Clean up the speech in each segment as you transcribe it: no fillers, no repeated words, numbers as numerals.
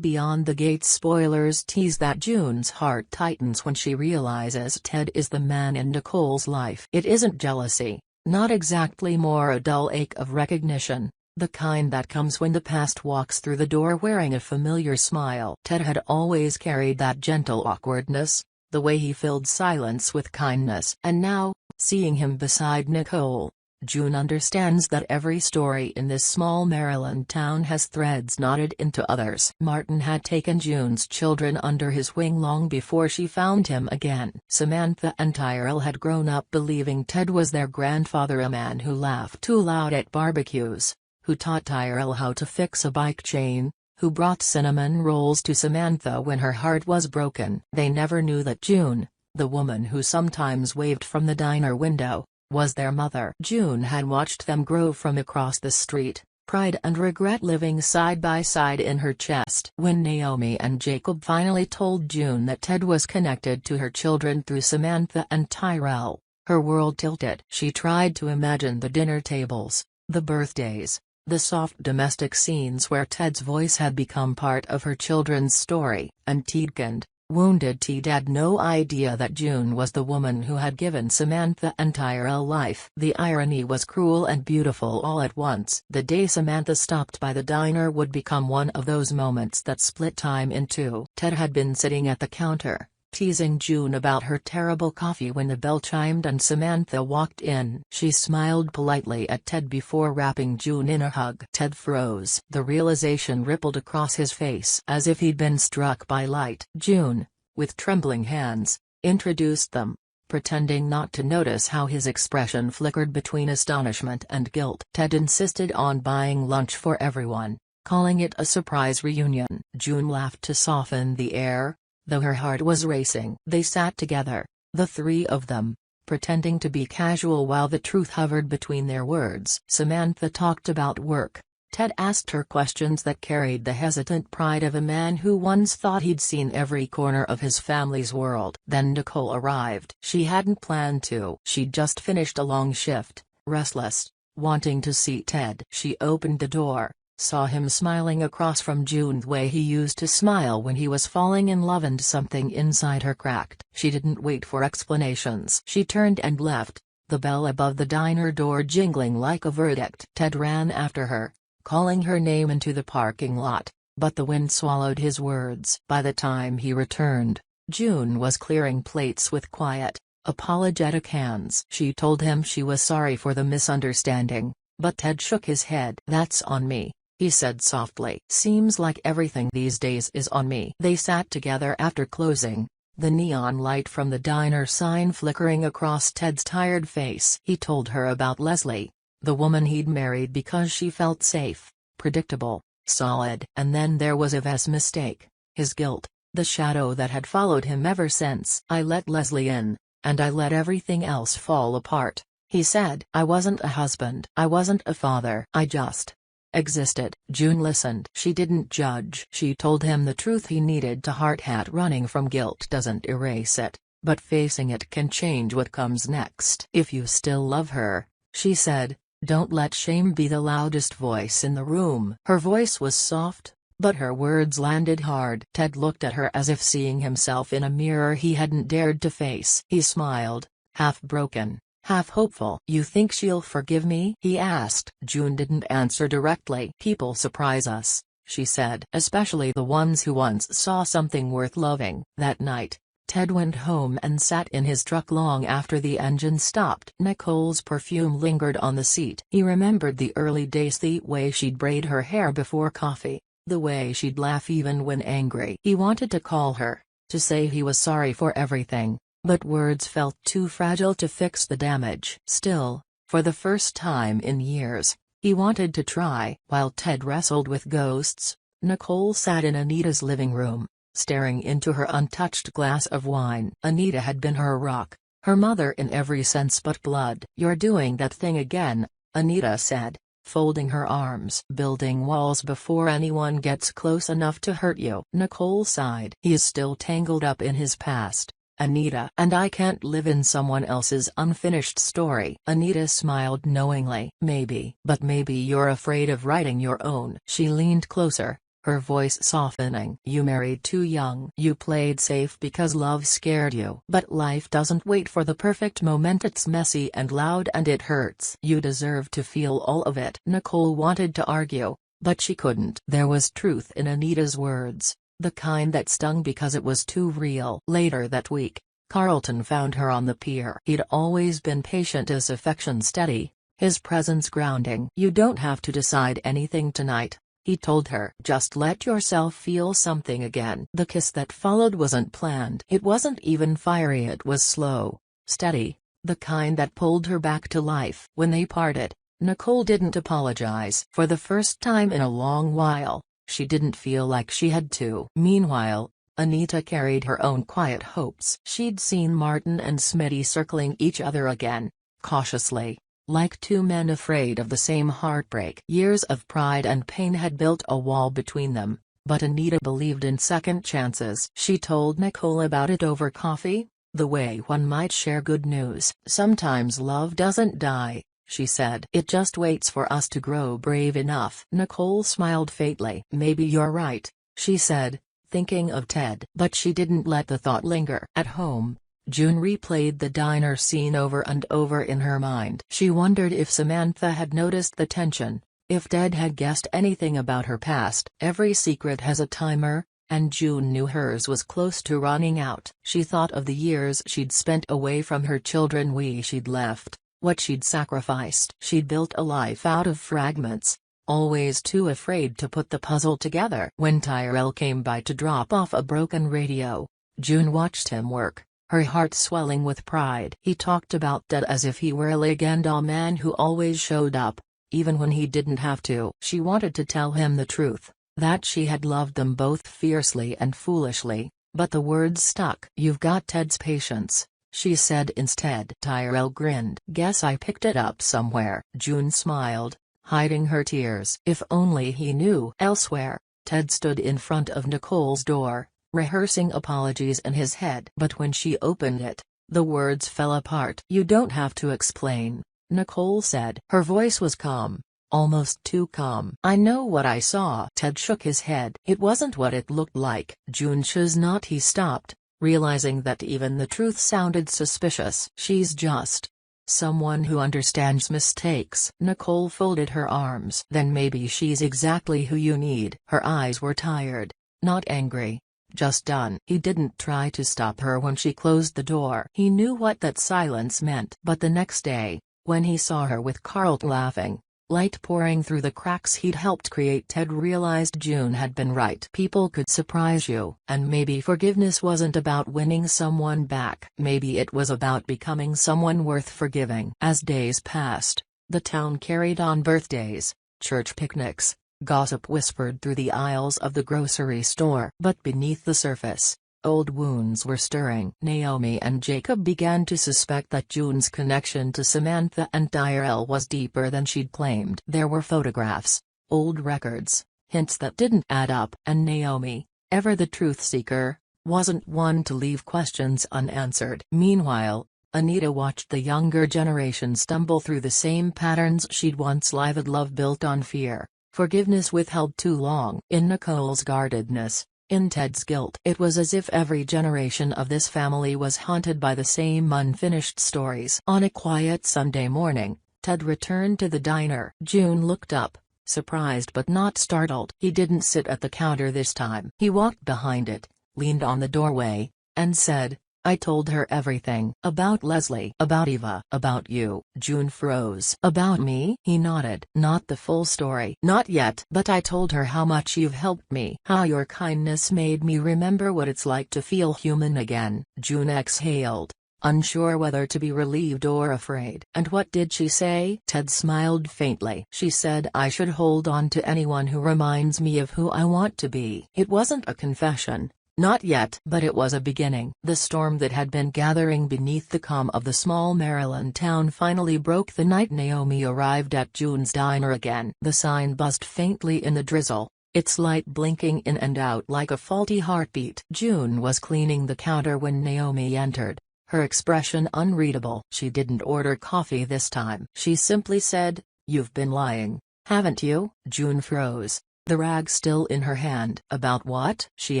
Beyond the Gates spoilers tease that June's heart tightens when she realizes Ted is the man in Nicole's life. It isn't jealousy, not exactly, more a dull ache of recognition, the kind that comes when the past walks through the door wearing a familiar smile. Ted had always carried that gentle awkwardness, the way he filled silence with kindness. And now, seeing him beside Nicole, June understands that every story in this small Maryland town has threads knotted into others. Martin had taken June's children under his wing long before she found him again. Samantha and Tyrell had grown up believing Ted was their grandfather, a man who laughed too loud at barbecues, who taught Tyrell how to fix a bike chain, who brought cinnamon rolls to Samantha when her heart was broken. They never knew that June, the woman who sometimes waved from the diner window, was their mother. June had watched them grow from across the street, pride and regret living side by side in her chest. When Naomi and Jacob finally told June that Ted was connected to her children through Samantha and Tyrell, her world tilted. She tried to imagine the dinner tables, the birthdays, the soft domestic scenes where Ted's voice had become part of her children's story, and Tiedkind, wounded Ted, had no idea that June was the woman who had given Samantha and Tyrell life. The irony was cruel and beautiful all at once. The day Samantha stopped by the diner would become one of those moments that split time in two. Ted had been sitting at the counter, teasing June about her terrible coffee when the bell chimed and Samantha walked in. She smiled politely at Ted before wrapping June in a hug. Ted froze. The realization rippled across his face as if he'd been struck by light. June, with trembling hands, introduced them, pretending not to notice how his expression flickered between astonishment and guilt. Ted insisted on buying lunch for everyone, calling it a surprise reunion. June laughed to soften the air, though her heart was racing. They sat together, the three of them, pretending to be casual while the truth hovered between their words. Samantha talked about work. Ted asked her questions that carried the hesitant pride of a man who once thought he'd seen every corner of his family's world. Then Nicole arrived. She hadn't planned to. She'd just finished a long shift, restless, wanting to see Ted. She opened the door, saw him smiling across from June the way he used to smile when he was falling in love, and something inside her cracked. She didn't wait for explanations. She turned and left, the bell above the diner door jingling like a verdict. Ted ran after her, calling her name into the parking lot, but the wind swallowed his words. By the time he returned, June was clearing plates with quiet, apologetic hands. She told him she was sorry for the misunderstanding, but Ted shook his head. "That's on me," he said softly. "Seems like everything these days is on me." They sat together after closing, the neon light from the diner sign flickering across Ted's tired face. He told her about Leslie, the woman he'd married because she felt safe, predictable, solid. And then there was Yves's mistake, his guilt, the shadow that had followed him ever since. "I let Leslie in, and I let everything else fall apart," he said. "I wasn't a husband. I wasn't a father. I just existed." June listened. She didn't judge. She told him the truth he needed to heart. Running from guilt doesn't erase it, but facing it can change what comes next. "If you still love her," she said, "don't let shame be the loudest voice in the room." Her voice was soft, but her words landed hard. Ted looked at her as if seeing himself in a mirror he hadn't dared to face. He smiled, half broken, half hopeful. "You think she'll forgive me?" he asked. June didn't answer directly. "People surprise us," she said, "especially the ones who once saw something worth loving." That night, Ted went home and sat in his truck long after the engine stopped. Nicole's perfume lingered on the seat. He remembered the early days, the way she'd braid her hair before coffee, the way she'd laugh even when angry. He wanted to call her, to say he was sorry for everything, but words felt too fragile to fix the damage. Still, for the first time in years, he wanted to try. While Ted wrestled with ghosts, Nicole sat in Anita's living room, staring into her untouched glass of wine. Anita had been her rock, her mother in every sense but blood. "You're doing that thing again," Anita said, folding her arms. "Building walls before anyone gets close enough to hurt you." Nicole sighed. "He is still tangled up in his past, Anita. And I can't live in someone else's unfinished story." Anita smiled knowingly. "Maybe. But maybe you're afraid of writing your own." She leaned closer, her voice softening. You married too young. You played safe because love scared you. But life doesn't wait for the perfect moment. It's messy and loud and it hurts. You deserve to feel all of it. Nicole wanted to argue, but she couldn't. There was truth in Anita's words, the kind that stung because it was too real. Later that week, Carlton found her on the pier. He'd always been patient, his affection steady, his presence grounding. You don't have to decide anything tonight, he told her. Just let yourself feel something again. The kiss that followed wasn't planned. It wasn't even fiery. It was slow, steady, the kind that pulled her back to life. When they parted, Nicole didn't apologize. For the first time in a long while, she didn't feel like she had to. Meanwhile, Anita carried her own quiet hopes. She'd seen Martin and Smitty circling each other again, cautiously, like two men afraid of the same heartbreak. Years of pride and pain had built a wall between them, but Anita believed in second chances. She told Nicole about it over coffee, the way one might share good news. Sometimes love doesn't die, she said. It just waits for us to grow brave enough. Nicole smiled faintly. Maybe you're right, she said, thinking of Ted. But she didn't let the thought linger. At home, June replayed the diner scene over and over in her mind. She wondered if Samantha had noticed the tension, if Ted had guessed anything about her past. Every secret has a timer, and June knew hers was close to running out. She thought of the years she'd spent away from her children, she'd left, what she'd sacrificed. She'd built a life out of fragments, always too afraid to put the puzzle together. When Tyrell came by to drop off a broken radio, June watched him work, her heart swelling with pride. He talked about Ted as if he were a legend, a man who always showed up, even when he didn't have to. She wanted to tell him the truth, that she had loved them both fiercely and foolishly, but the words stuck. You've got Ted's patience, she said instead. Tyrell grinned. Guess I picked it up somewhere. June smiled, hiding her tears. If only he knew. Elsewhere, Ted stood in front of Nicole's door, rehearsing apologies in his head. But when she opened it, the words fell apart. You don't have to explain, Nicole said. Her voice was calm, almost too calm. I know what I saw. Ted shook his head. It wasn't what it looked like. June chose not. He stopped, realizing that even the truth sounded suspicious. She's just someone who understands mistakes. Nicole folded her arms. Then maybe she's exactly who you need. Her eyes were tired, not angry, just done. He didn't try to stop her when she closed the door. He knew what that silence meant. But the next day, when he saw her with Carlton laughing, light pouring through the cracks he'd helped create, Ted realized June had been right. People could surprise you. And maybe forgiveness wasn't about winning someone back. Maybe it was about becoming someone worth forgiving. As days passed, the town carried on. Birthdays, church picnics, gossip whispered through the aisles of the grocery store. But beneath the surface, old wounds were stirring. Naomi and Jacob began to suspect that June's connection to Samantha and Tyrell was deeper than she'd claimed. There were photographs, old records, hints that didn't add up. And Naomi, ever the truth seeker, wasn't one to leave questions unanswered. Meanwhile, Anita watched the younger generation stumble through the same patterns she'd once lived. Love built on fear, forgiveness withheld too long. In Nicole's guardedness, in Ted's guilt. It was as if every generation of this family was haunted by the same unfinished stories. On a quiet Sunday morning, Ted returned to the diner. June looked up, surprised but not startled. He didn't sit at the counter this time. He walked behind it, leaned on the doorway, and said, I told her everything. About Leslie. About Eva. About you. June froze. About me? He nodded. Not the full story. Not yet. But I told her how much you've helped me. How your kindness made me remember what it's like to feel human again. June exhaled, unsure whether to be relieved or afraid. And what did she say? Ted smiled faintly. She said I should hold on to anyone who reminds me of who I want to be. It wasn't a confession. Not yet. But it was a beginning. The storm that had been gathering beneath the calm of the small Maryland town finally broke the night Naomi arrived at June's diner again. The sign buzzed faintly in the drizzle, its light blinking in and out like a faulty heartbeat. June was cleaning the counter when Naomi entered, her expression unreadable. She didn't order coffee this time. She simply said, You've been lying, haven't you? June froze. the rag still in her hand. "About what?" she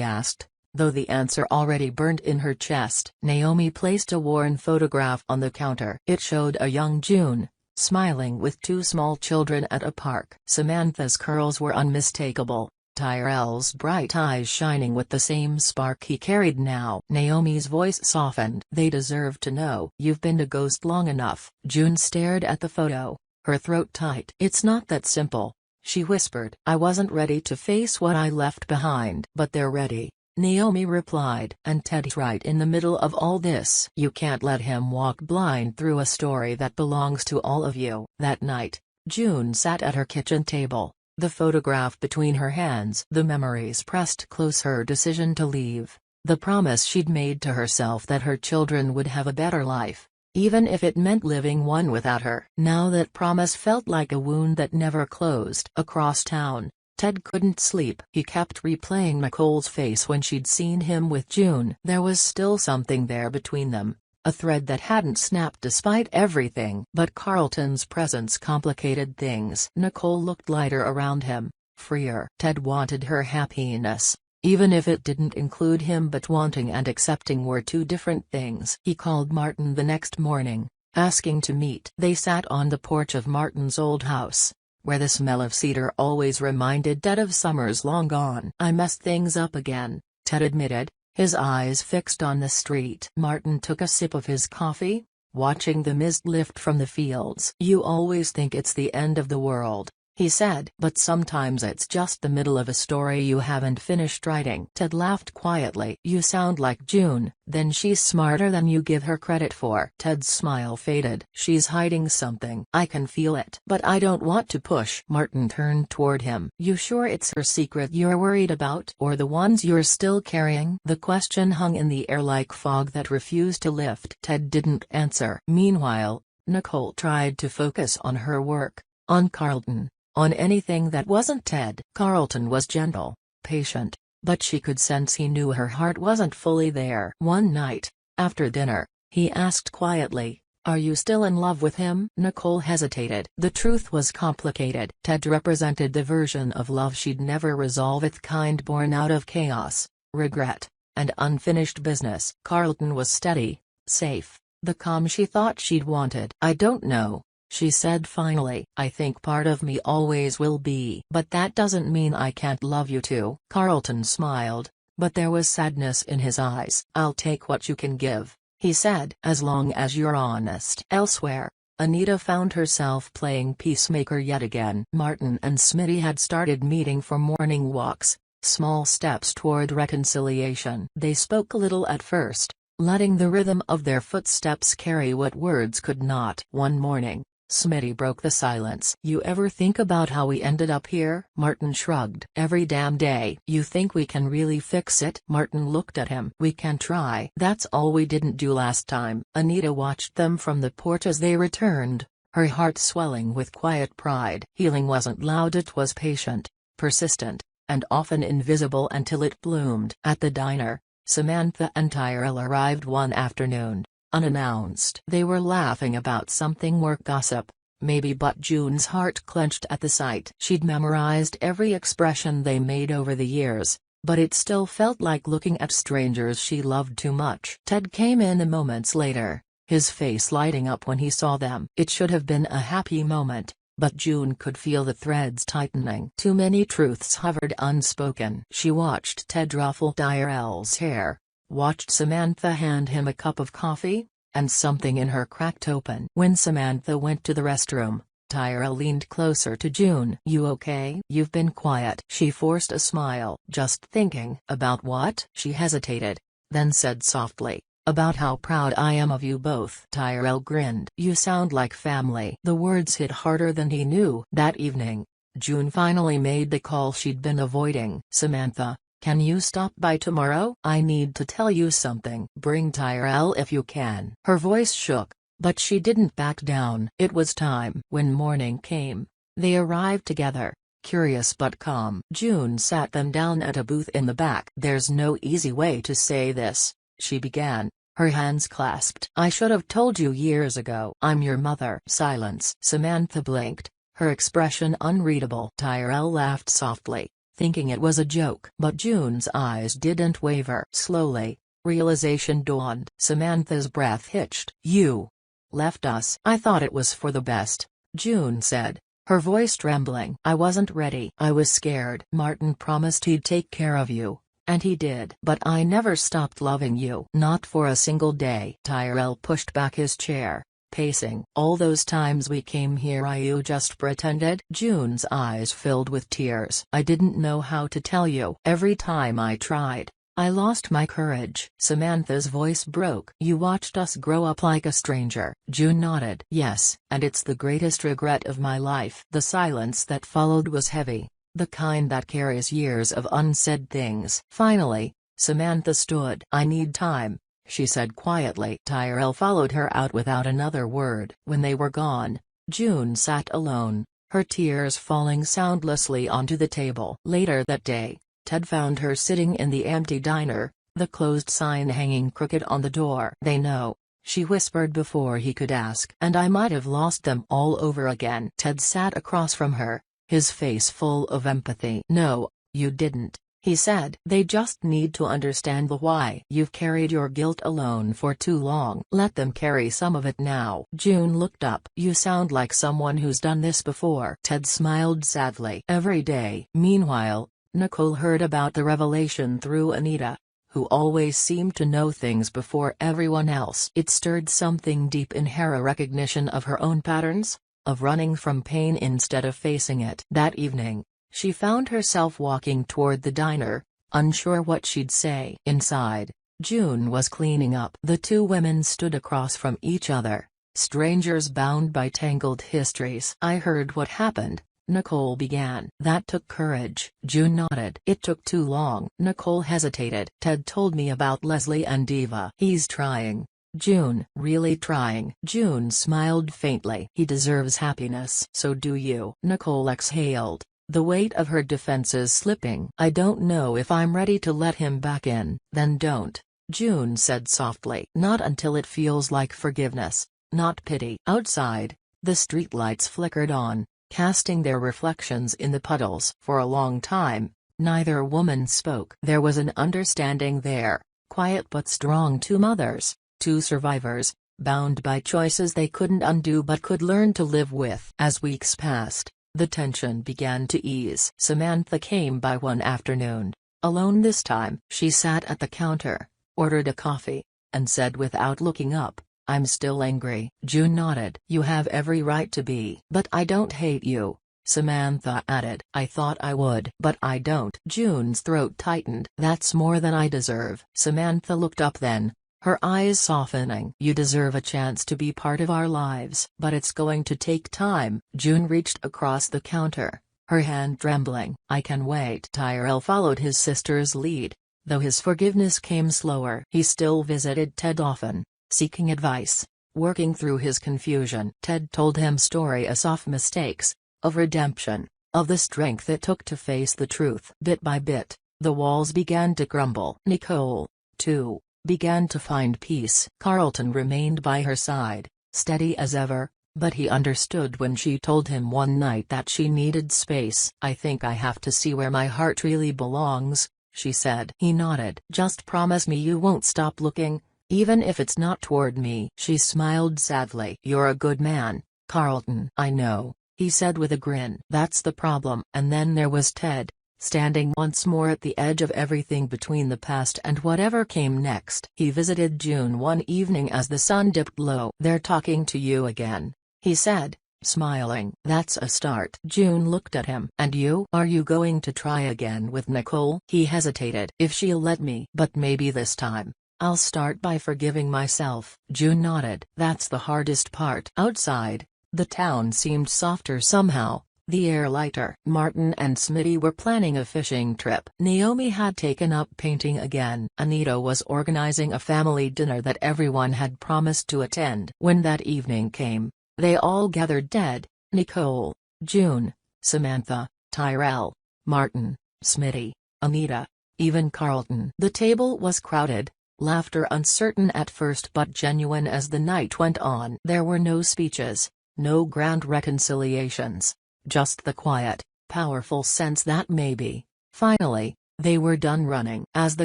asked, though the answer already burned in her chest. Naomi placed a worn photograph on the counter. It showed a young June, smiling with two small children at a park. Samantha's curls were unmistakable, Tyrell's bright eyes shining with the same spark he carried now. Naomi's voice softened. "They deserve to know. You've been a ghost long enough." June stared at the photo, her throat tight. "It's not that simple," she whispered. "I wasn't ready to face what I left behind." "But they're ready," Naomi replied. "And Ted's right in the middle of all this. You can't let him walk blind through a story that belongs to all of you." That night, June sat at her kitchen table, the photograph between her hands. The memories pressed close, her decision to leave, the promise she'd made to herself that her children would have a better life, even if it meant living one without her. Now that promise felt like a wound that never closed. Across town, Ted couldn't sleep. He kept replaying Nicole's face when she'd seen him with June. There was still something there between them, a thread that hadn't snapped despite everything. But Carlton's presence complicated things. Nicole looked lighter around him, freer. Ted wanted her happiness, even if it didn't include him. But wanting and accepting were two different things. He called Martin the next morning, asking to meet. They sat on the porch of Martin's old house, where the smell of cedar always reminded Ted of summers long gone. "I messed things up again," Ted admitted, his eyes fixed on the street. Martin took a sip of his coffee, watching the mist lift from the fields. "You always think it's the end of the world," he said. "But sometimes it's just the middle of a story you haven't finished writing." Ted laughed quietly. "You sound like June." "Then she's smarter than you give her credit for." Ted's smile faded. "She's hiding something. I can feel it. But I don't want to push." Martin turned toward him. "You sure it's her secret you're worried about? Or the ones you're still carrying?" The question hung in the air like fog that refused to lift. Ted didn't answer. Meanwhile, Nicole tried to focus on her work, on Carlton, on anything that wasn't Ted. Carlton was gentle, patient, but she could sense he knew her heart wasn't fully there. One night, after dinner, he asked quietly, "Are you still in love with him?" Nicole hesitated. The truth was complicated. Ted represented the version of love she'd never resolve, the kind born out of chaos, regret, and unfinished business. Carlton was steady, safe, the calm she thought she'd wanted. "I don't know," she said finally. "I think part of me always will be. But that doesn't mean I can't love you too." Carlton smiled, but there was sadness in his eyes. "I'll take what you can give," he said, "as long as you're honest." Elsewhere, Anita found herself playing peacemaker yet again. Martin and Smitty had started meeting for morning walks, small steps toward reconciliation. They spoke little at first, letting the rhythm of their footsteps carry what words could not. One morning, Smitty broke the silence. "You ever think about how we ended up here?" Martin shrugged. "Every damn day." "You think we can really fix it?" Martin looked at him. "We can try. That's all we didn't do last time." Anita watched them from the porch as they returned, her heart swelling with quiet pride. Healing wasn't loud, it was patient, persistent, and often invisible until it bloomed. At the diner, Samantha and Tyrell arrived one afternoon, unannounced. They were laughing about something, work gossip, maybe, but June's heart clenched at the sight. She'd memorized every expression they made over the years, but it still felt like looking at strangers she loved too much. Ted came in moments later, his face lighting up when he saw them. It should have been a happy moment, but June could feel the threads tightening. Too many truths hovered unspoken. She watched Ted ruffle Tyrell's hair, watched Samantha hand him a cup of coffee, and something in her cracked open. When Samantha went to the restroom, Tyrell leaned closer to June. "You okay? You've been quiet." She forced a smile. "Just thinking." "About what?" She hesitated, then said softly, "About how proud I am of you both." Tyrell grinned. "You sound like family." The words hit harder than he knew. That evening, June finally made the call she'd been avoiding. "Samantha, can you stop by tomorrow? I need to tell you something." "Bring Tyrell if you can." Her voice shook, but she didn't back down. It was time. When morning came, they arrived together, curious but calm. June sat them down at a booth in the back. "There's no easy way to say this," she began, her hands clasped. "I should have told you years ago. I'm your mother." Silence. Samantha blinked, her expression unreadable. Tyrell laughed softly. thinking it was a joke. But June's eyes didn't waver. Slowly, realization dawned. Samantha's breath hitched. "You left us." "I thought it was for the best," June said, her voice trembling. "I wasn't ready. I was scared. Martin promised he'd take care of you, and he did. But I never stopped loving you. Not for a single day." Tyrell pushed back his chair, pacing. "All those times we came here you just pretended?" June's eyes filled with tears. "I didn't know how to tell you. Every time I tried, I lost my courage." Samantha's voice broke. "You watched us grow up like a stranger." June nodded. "Yes, and it's the greatest regret of my life." The silence that followed was heavy, the kind that carries years of unsaid things. Finally, Samantha stood. "I need time," she said quietly. Tyrell followed her out without another word. When they were gone, June sat alone, her tears falling soundlessly onto the table. Later that day, Ted found her sitting in the empty diner, the closed sign hanging crooked on the door. "They know," she whispered before he could ask. "And I might have lost them all over again." Ted sat across from her, his face full of empathy. "No, you didn't," he said. "They just need to understand the why. You've carried your guilt alone for too long. Let them carry some of it now." June looked up. "You sound like someone who's done this before." Ted smiled sadly. "Every day." Meanwhile, Nicole heard about the revelation through Anita, who always seemed to know things before everyone else. It stirred something deep in her, a recognition of her own patterns, of running from pain instead of facing it. That evening, she found herself walking toward the diner, unsure what she'd say. Inside, June was cleaning up. The two women stood across from each other, strangers bound by tangled histories. "I heard what happened," Nicole began. "That took courage." June nodded. "It took too long." Nicole hesitated. "Ted told me about Leslie and Eva." "He's trying." June. "Really trying?" June smiled faintly. "He deserves happiness." "So do you." Nicole exhaled, the weight of her defenses slipping. "I don't know if I'm ready to let him back in." "Then don't," June said softly. "Not until it feels like forgiveness, not pity." Outside, the streetlights flickered on, casting their reflections in the puddles. For a long time, neither woman spoke. There was an understanding there, quiet but strong. Two mothers, two survivors, bound by choices they couldn't undo but could learn to live with. As weeks passed, the tension began to ease. Samantha came by one afternoon, alone this time. She sat at the counter, ordered a coffee, and said without looking up, "I'm still angry." June nodded. "You have every right to be." "But I don't hate you," Samantha added. "I thought I would. But I don't." June's throat tightened. "That's more than I deserve." Samantha looked up then, her eyes softening. "You deserve a chance to be part of our lives. But it's going to take time." June reached across the counter, her hand trembling. "I can wait." Tyrell followed his sister's lead, though his forgiveness came slower. He still visited Ted often, seeking advice, working through his confusion. Ted told him stories of mistakes, of redemption, of the strength it took to face the truth. Bit by bit, the walls began to crumble. Nicole, too, began to find peace. Carlton remained by her side, steady as ever, but he understood when she told him one night that she needed space. "I think I have to see where my heart really belongs," she said. He nodded. "Just promise me you won't stop looking, even if it's not toward me." She smiled sadly. "You're a good man, Carlton." "I know," he said with a grin. "That's the problem." And then there was Ted, standing once more at the edge of everything between the past and whatever came next. He visited June one evening as the sun dipped low. "They're talking to you again," he said, smiling. "That's a start." June looked at him. "And you? Are you going to try again with Nicole?" He hesitated. "If she'll let me. But maybe this time, I'll start by forgiving myself." June nodded. "That's the hardest part." Outside, the town seemed softer somehow, the air lighter. Martin and Smitty were planning a fishing trip. Naomi had taken up painting again. Anita was organizing a family dinner that everyone had promised to attend. When that evening came, they all gathered. Ted, Nicole, June, Samantha, Tyrell, Martin, Smitty, Anita, even Carlton. The table was crowded, laughter uncertain at first but genuine as the night went on. There were no speeches, no grand reconciliations, just the quiet, powerful sense that maybe, Finally, they were done running. As the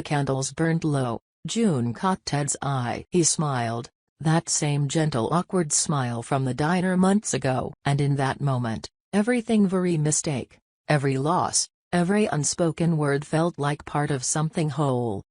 candles burned low, June caught Ted's eye. He smiled, that same gentle awkward smile from the diner months ago. And in that moment, every mistake, every loss, every unspoken word felt like part of something whole.